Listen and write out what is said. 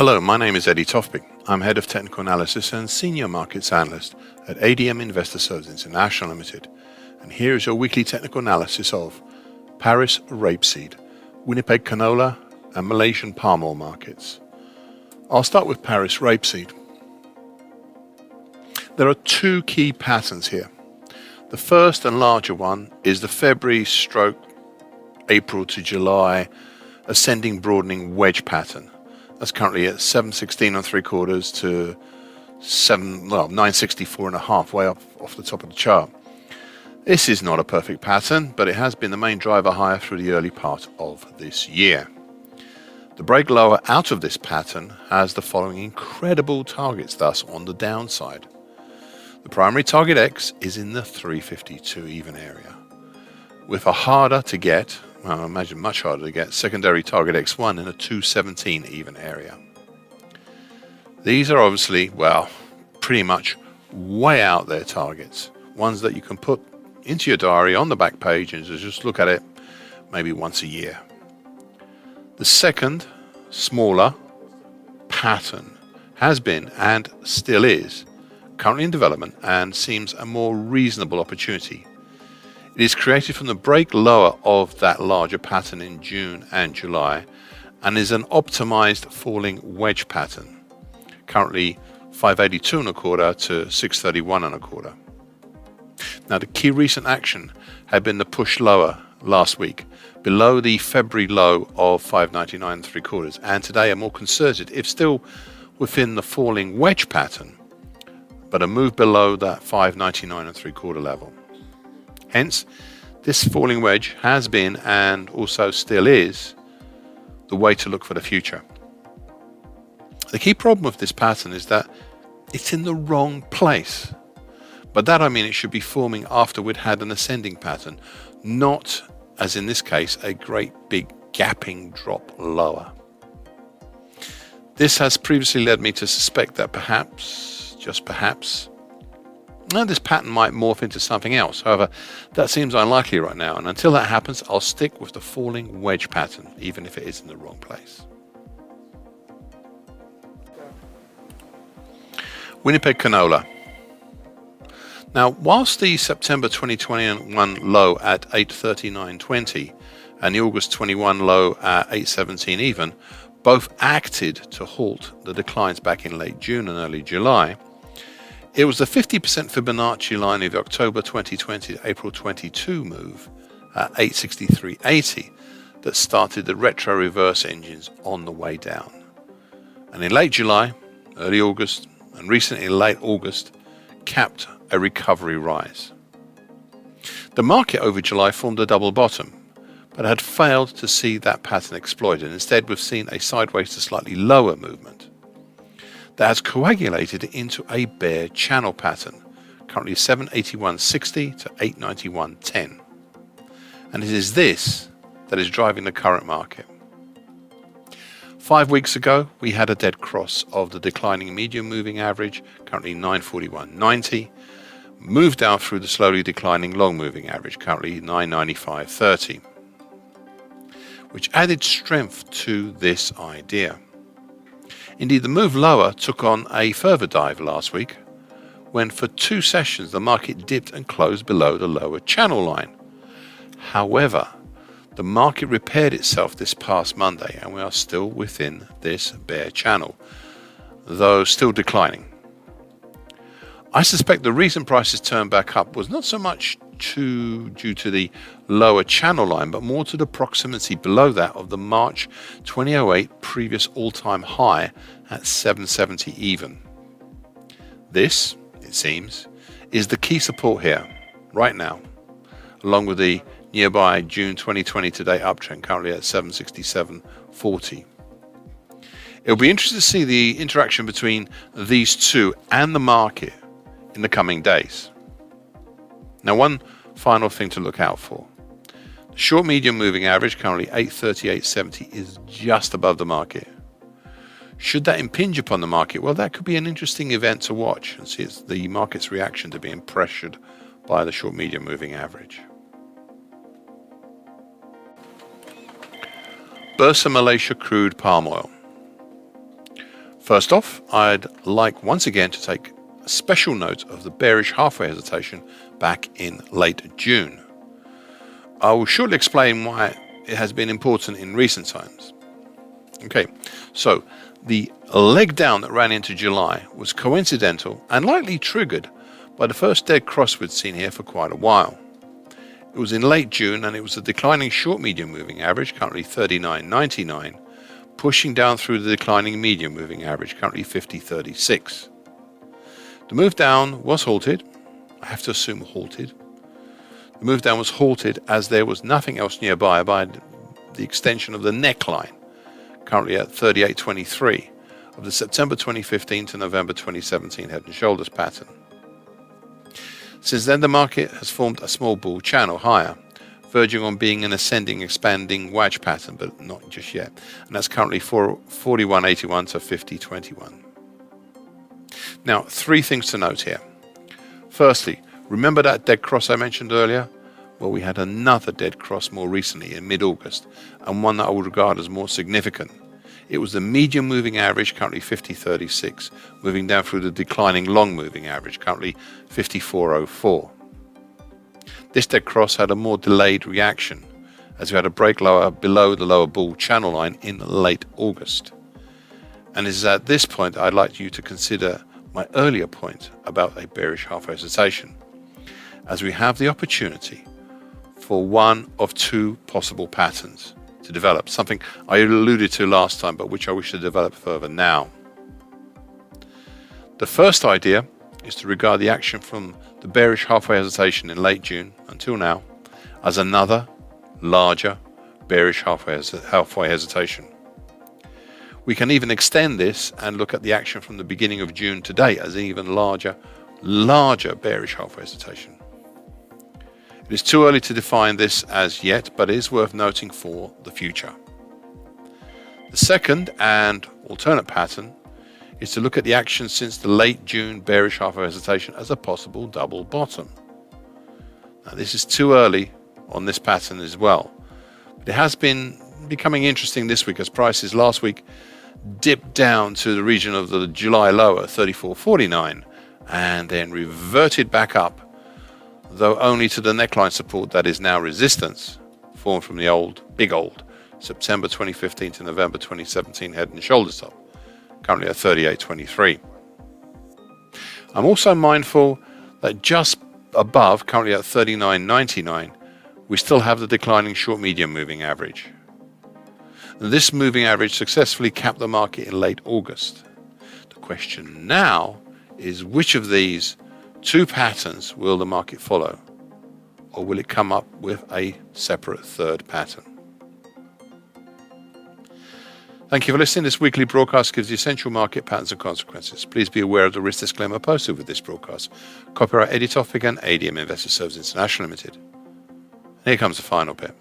Hello, my name is Eddie Tofpik. I'm Head of Technical Analysis and Senior Markets Analyst at ADM Investor Services International Limited. And here is your weekly technical analysis of Paris rapeseed, Winnipeg canola and Malaysian palm oil markets. I'll start with Paris rapeseed. There are two key patterns here. The first and larger one is the February/April to July ascending broadening wedge pattern. That's currently at 716 3/4 to 964.5, way up off the top of the chart. This is not a perfect pattern, but it has been the main driver higher through the early part of this year. The break lower out of this pattern has the following incredible targets thus on the downside. The primary target X is in the 352 even area, with a harder to get, well, I imagine much harder to get, secondary target X1 in a 217 even area. These are obviously, well, pretty much way out there targets, ones that you can put into your diary on the back page and just look at it maybe once a year. The second, smaller pattern has been and still is currently in development and seems a more reasonable opportunity. It is created from the break lower of that larger pattern in June and July and is an optimized falling wedge pattern, currently 582 1/4 to 631 1/4. Now, the key recent action had been the push lower last week, below the February low of 599 3/4, and today a more concerted, if still within the falling wedge pattern, but a move below that 599 3/4 level. Hence, this falling wedge has been and also still is the way to look for the future. The key problem with this pattern is that it's in the wrong place. By that I mean it should be forming after we'd had an ascending pattern, not, as in this case, a great big gapping drop lower. This has previously led me to suspect that perhaps, just perhaps, this pattern might morph into something else. However, that seems unlikely right now, and until that happens, I'll stick with the falling wedge pattern, even if it is in the wrong place. Winnipeg canola. Now, whilst the September 2021 low at 839.20 and the August 21 low at 817 even both acted to halt the declines back in late June and early July, it was the 50% Fibonacci line of the October 2020 to April 22 move at 863.80 that started the retro reverse engines on the way down. And in late July, early August, and recently late August, capped a recovery rise. The market over July formed a double bottom, but had failed to see that pattern exploited. Instead, we've seen a sideways to slightly lower movement that has coagulated into a bear channel pattern, currently 781.60 to 891.10. And it is this that is driving the current market. 5 weeks ago, we had a dead cross of the declining medium moving average, currently 941.90, moved down through the slowly declining long moving average, currently 995.30, which added strength to this idea. Indeed, the move lower took on a further dive last week, when for 2 sessions the market dipped and closed below the lower channel line. However, the market repaired itself this past Monday, and we are still within this bear channel, though still declining. I suspect the reason prices turned back up was not so much due to the lower channel line, but more to the proximity below that of the March 2008 previous all-time high at 770 even. This, it seems, is the key support here, right now, along with the nearby June 2020 today uptrend, currently at 767.40. It'll be interesting to see the interaction between these two and the market in the coming days. Now, one final thing to look out for. The short medium moving average, currently 838.70, is just above the market. Should that impinge upon the market, well, that could be an interesting event to watch and see the market's reaction to being pressured by the short medium moving average. Bursa Malaysia crude palm oil. First off, I'd like once again to take a special note of the bearish halfway hesitation back in late June. I will shortly explain why it has been important in recent times. Okay, so the leg down that ran into July was coincidental and likely triggered by the first dead cross we'd seen here for quite a while. It was in late June and it was a declining short medium moving average, currently 39.99, pushing down through the declining medium moving average, currently 50.36. The move down was halted. I have to assume halted. The move down was halted as there was nothing else nearby by the extension of the neckline, currently at 38.23, of the September 2015 to November 2017 head and shoulders pattern. Since then, the market has formed a small bull channel higher, verging on being an ascending, expanding wedge pattern, but not just yet. And that's currently 41.81 to 50.21. Now, three things to note here. Firstly, remember that dead cross I mentioned earlier? Well, we had another dead cross more recently in mid-August, and one that I would regard as more significant. It was the medium moving average, currently 50.36, moving down through the declining long moving average, currently 54.04. This dead cross had a more delayed reaction, as we had a break lower below the lower bull channel line in late August. And it is at this point I'd like you to consider my earlier point about a bearish half hesitation, as we have the opportunity for one of two possible patterns to develop, something I alluded to last time but which I wish to develop further now. The first idea is to regard the action from the bearish halfway hesitation in late June until now as another larger bearish halfway hesitation. We can even extend this and look at the action from the beginning of June to date as an even larger bearish halfway hesitation. It is too early to define this as yet, but it is worth noting for the future. The second and alternate pattern is to look at the action since the late June bearish halfway hesitation as a possible double bottom. Now, this is too early on this pattern as well, but it has been becoming interesting this week as prices last week dipped down to the region of the July low at 34.49 and then reverted back up, though only to the neckline support that is now resistance, formed from the big old September 2015 to November 2017 head and shoulders top, currently at 38.23. I'm also mindful that just above, currently at 39.99, we still have the declining short medium moving average. This moving average successfully capped the market in late August. The question now is which of these two patterns will the market follow, or will it come up with a separate third pattern? Thank you for listening. This weekly broadcast gives the essential market patterns and consequences. Please be aware of the risk disclaimer posted with this broadcast. Copyright Eddie Tofpik and ADM Investor Services International Limited. And here comes the final bit.